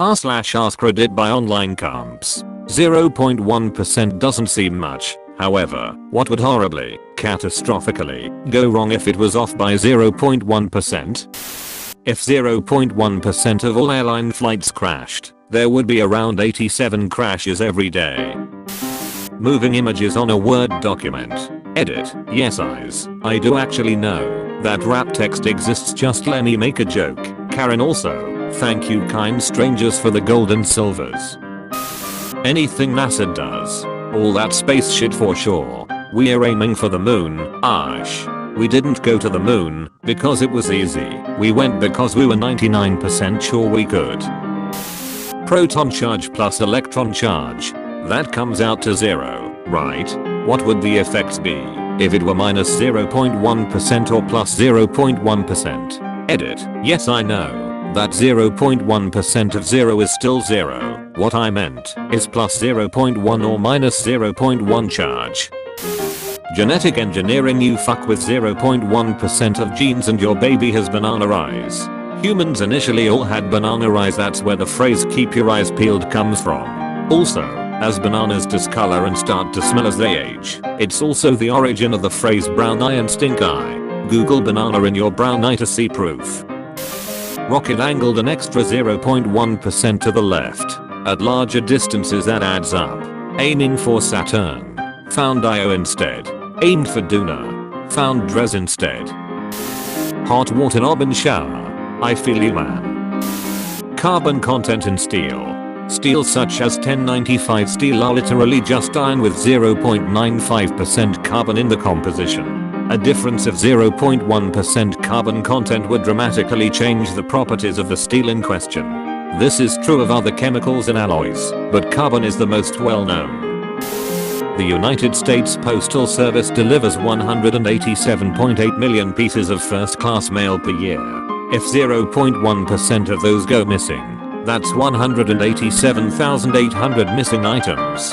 r/r credit by online comps. 0.1% doesn't seem much. However, what would horribly, catastrophically, go wrong if it was off by 0.1%? If 0.1% of all airline flights crashed, there would be around 87 crashes every day. Moving images on a Word document. Edit. Yes I do actually know that wrap text exists, just let me make a joke. Karen also, thank you kind strangers for the gold and silvers. Anything NASA does. All that space shit for sure. We're aiming for the moon, Ash. We didn't go to the moon because it was easy. We went because we were 99% sure we could. Proton charge plus electron charge. That comes out to 0, right? What would the effects be if it were minus 0.1% or plus 0.1%? Edit. Yes I know that 0.1% of 0 is still 0. What I meant is plus 0.1 or minus 0.1 charge. Genetic engineering, you fuck with 0.1% of genes and your baby has banana eyes. Humans initially all had banana eyes, that's where the phrase keep your eyes peeled comes from. Also, as bananas discolor and start to smell as they age, it's also the origin of the phrase brown eye and stink eye. Google banana in your brown eye to see proof. Rocket angled an extra 0.1% to the left. At larger distances that adds up. Aiming for Saturn. Found Io instead. Aimed for Duna. Found Dres instead. Hot water knob and shower. I feel you man. Carbon content in steel. Steel such as 1095 steel are literally just iron with 0.95% carbon in the composition. A difference of 0.1% carbon content would dramatically change the properties of the steel in question. This is true of other chemicals and alloys, but carbon is the most well known. The United States Postal Service delivers 187.8 million pieces of first-class mail per year. If 0.1% of those go missing, that's 187,800 missing items.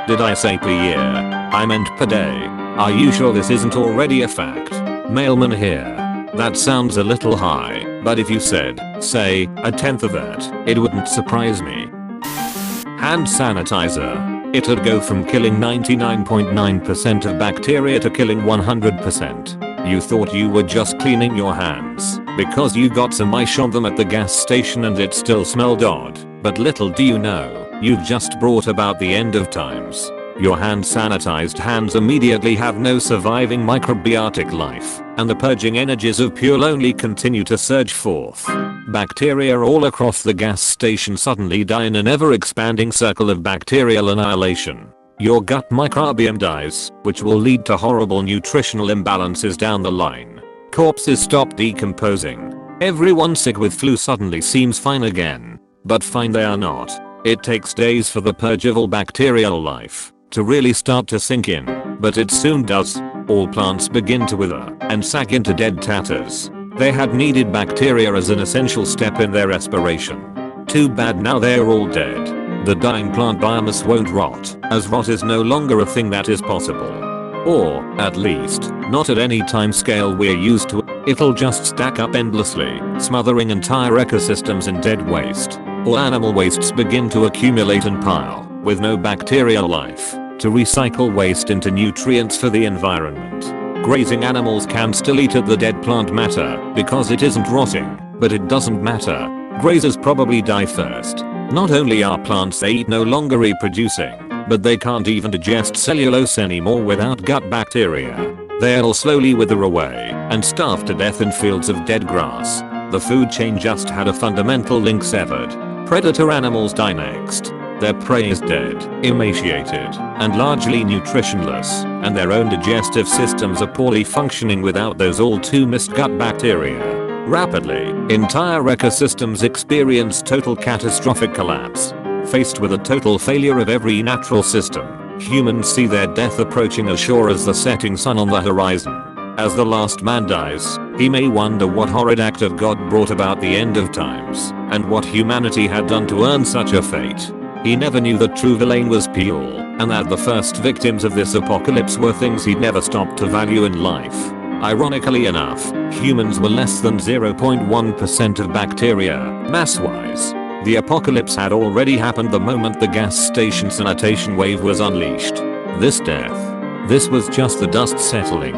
Did I say per year? I meant per day. Are you sure this isn't already a fact? Mailman here. That sounds a little high, but if you said, say, a tenth of that, it wouldn't surprise me. Hand sanitizer. It'd go from killing 99.9% of bacteria to killing 100%. You thought you were just cleaning your hands because you got some ice on them at the gas station and it still smelled odd, but little do you know, you've just brought about the end of times. Your hand sanitized hands immediately have no surviving microbiotic life, and the purging energies of pure lonely continue to surge forth. Bacteria all across the gas station suddenly die in an ever-expanding circle of bacterial annihilation. Your gut microbiome dies, which will lead to horrible nutritional imbalances down the line. Corpses stop decomposing. Everyone sick with flu suddenly seems fine again. But fine they are not. It takes days for the purge of all bacterial life to really start to sink in, but it soon does. All plants begin to wither and sag into dead tatters. They had needed bacteria as an essential step in their respiration. Too bad now they're all dead. The dying plant biomass won't rot, as rot is no longer a thing that is possible. Or, at least, not at any time scale we're used to. It'll just stack up endlessly, smothering entire ecosystems in dead waste. All animal wastes begin to accumulate and pile, with no bacterial life, to recycle waste into nutrients for the environment. Grazing animals can still eat at the dead plant matter because it isn't rotting, but it doesn't matter. Grazers probably die first. Not only are plants they eat no longer reproducing, but they can't even digest cellulose anymore without gut bacteria. They'll slowly wither away and starve to death in fields of dead grass. The food chain just had a fundamental link severed. Predator animals die next. Their prey is dead, emaciated, and largely nutritionless, and their own digestive systems are poorly functioning without those all too missed gut bacteria. Rapidly, entire ecosystems experience total catastrophic collapse. Faced with a total failure of every natural system, humans see their death approaching as sure as the setting sun on the horizon. As the last man dies, he may wonder what horrid act of God brought about the end of times, and what humanity had done to earn such a fate. He never knew that true villain was Peele, and that the first victims of this apocalypse were things he'd never stopped to value in life. Ironically enough, humans were less than 0.1% of bacteria, mass-wise. The apocalypse had already happened the moment the gas station sanitation wave was unleashed. This death. This was just the dust settling.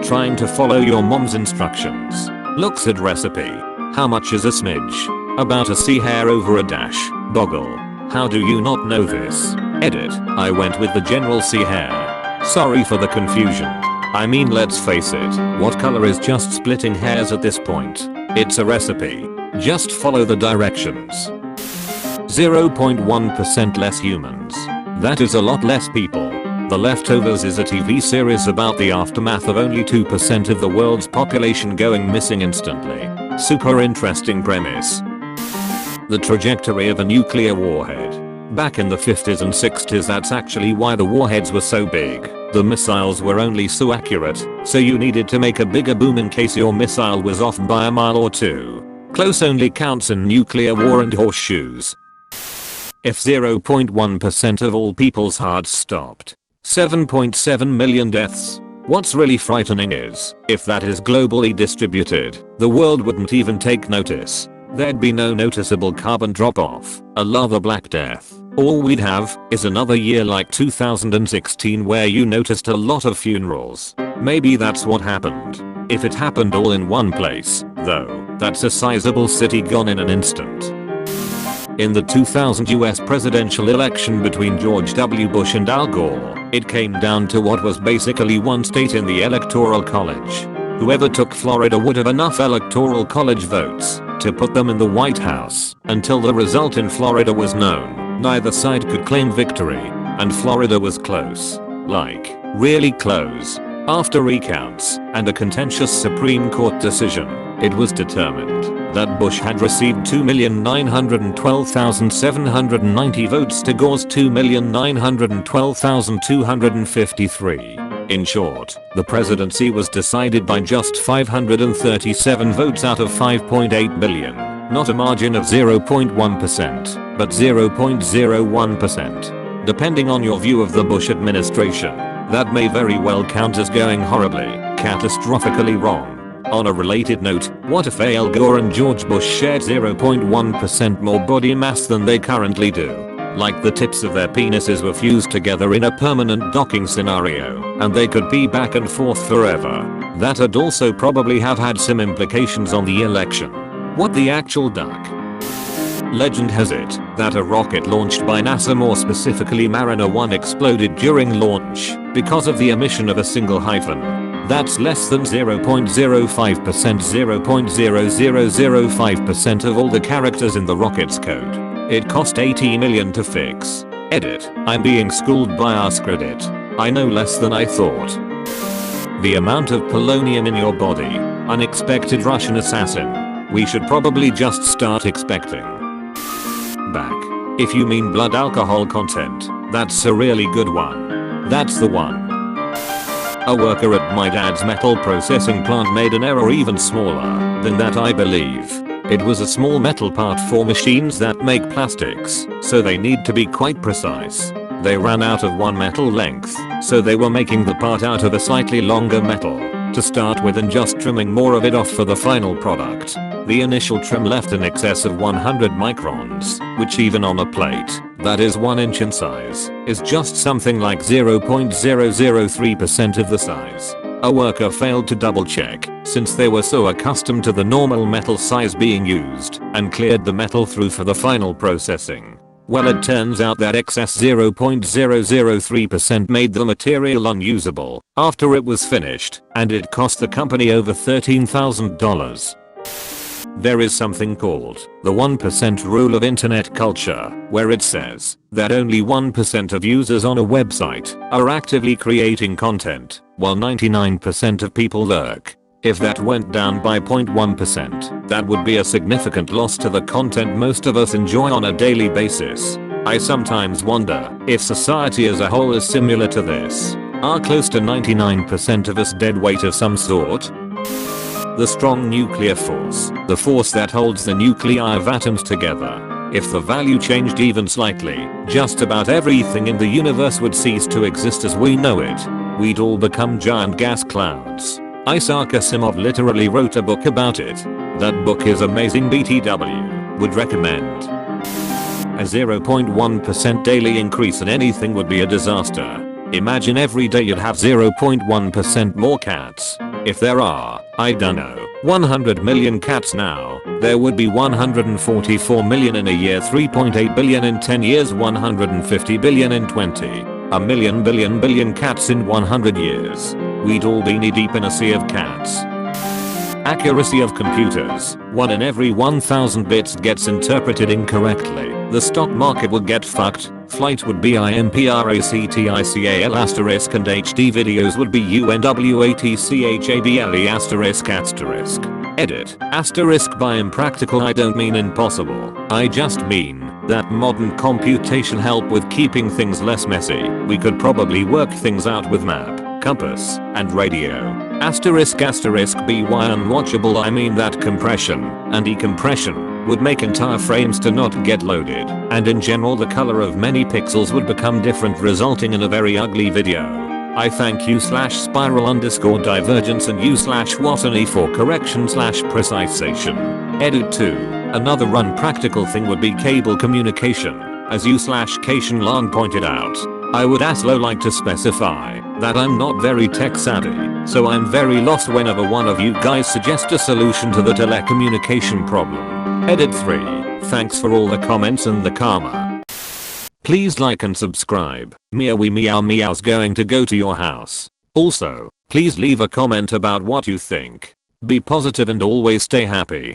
Trying to follow your mom's instructions. Looks at recipe. How much is a smidge? About a C hair over a dash. Boggle. How do you not know this? Edit. I went with the general C hair. Sorry for the confusion. I mean, let's face it, what color is just splitting hairs at this point? It's a recipe. Just follow the directions. 0.1% less humans. That is a lot less people. The Leftovers is a TV series about the aftermath of only 2% of the world's population going missing instantly. Super interesting premise. The trajectory of a nuclear warhead. Back in the 50s and 60s, that's actually why the warheads were so big. The missiles were only so accurate, so you needed to make a bigger boom in case your missile was off by a mile or two. Close only counts in nuclear war and horseshoes. If 0.1% of all people's hearts stopped, 7.7 million deaths. What's really frightening is, if that is globally distributed, the world wouldn't even take notice. There'd be no noticeable carbon drop-off, a lava black death. All we'd have is another year like 2016 where you noticed a lot of funerals. Maybe that's what happened. If it happened all in one place, though, that's a sizable city gone in an instant. In the 2000 US presidential election between George W. Bush and Al Gore, it came down to what was basically one state in the Electoral College. Whoever took Florida would have enough Electoral College votes to put them in the White House. Until the result in Florida was known, neither side could claim victory, and Florida was close. Like, really close. After recounts and a contentious Supreme Court decision, it was determined that Bush had received 2,912,790 votes to Gore's 2,912,253. In short, the presidency was decided by just 537 votes out of 5.8 billion. Not a margin of 0.1%, but 0.01%. Depending on your view of the Bush administration, that may very well count as going horribly, catastrophically wrong. On a related note, what if Al Gore and George Bush shared 0.1% more body mass than they currently do? Like the tips of their penises were fused together in a permanent docking scenario, and they could be back and forth forever. That'd also probably have had some implications on the election. What the actual duck? Legend has it that a rocket launched by NASA, more specifically Mariner 1, exploded during launch because of the emission of a single hyphen. That's less than 0.05%, 0.0005% of all the characters in the rocket's code. It cost $80 million to fix. Edit. I'm being schooled by AskReddit. I know less than I thought. The amount of polonium in your body. Unexpected Russian assassin. We should probably just start expecting. Back. If you mean blood alcohol content, that's a really good one. That's the one. A worker at my dad's metal processing plant made an error even smaller than that, I believe. It was a small metal part for machines that make plastics, so they need to be quite precise. They ran out of one metal length, so they were making the part out of a slightly longer metal to start with and just trimming more of it off for the final product. The initial trim left in excess of 100 microns, which even on a plate that is 1 inch in size is just something like 0.003% of the size. A worker failed to double check since they were so accustomed to the normal metal size being used, and cleared the metal through for the final processing. Well, it turns out that excess 0.003% made the material unusable after it was finished, and it cost the company over $13,000. There is something called the 1% rule of internet culture, where it says that only 1% of users on a website are actively creating content, while 99% of people lurk. If that went down by 0.1%, that would be a significant loss to the content most of us enjoy on a daily basis. I sometimes wonder if society as a whole is similar to this. Are close to 99% of us dead weight of some sort? The strong nuclear force, the force that holds the nuclei of atoms together. If the value changed even slightly, just about everything in the universe would cease to exist as we know it. We'd all become giant gas clouds. Isaac Asimov literally wrote a book about it. That book is amazing, BTW. Would recommend. A 0.1% daily increase in anything would be a disaster. Imagine every day you'd have 0.1% more cats. If there are, I don't know, 100 million cats now, there would be 144 million in a year, 3.8 billion in 10 years, 150 billion in 20. A million billion cats in 100 years. We'd all be knee deep in a sea of cats. Accuracy of computers. 1 in every 1000 bits gets interpreted incorrectly. The stock market would get fucked. Flight would be IMPRACTICAL asterisk and HD videos would be UNWATCHABLE asterisk asterisk. Edit. Asterisk by impractical I don't mean impossible. I just mean that modern computation help with keeping things less messy. We could probably work things out with map, compass, and radio. Asterisk asterisk by unwatchable I mean that compression and decompression would make entire frames to not get loaded, and in general the color of many pixels would become different, resulting in a very ugly video. I thank you /spiral_divergence and you /Watani for correction /precisation. Edit 2. Another unpractical thing would be cable communication, as you /Cation Long pointed out. I would also like to specify that I'm not very tech savvy, so I'm very lost whenever one of you guys suggest a solution to the telecommunication problem. Edit 3. Thanks for all the comments and the karma. Please like and subscribe. Meowie meow meow's going to go to your house. Also, please leave a comment about what you think. Be positive and always stay happy.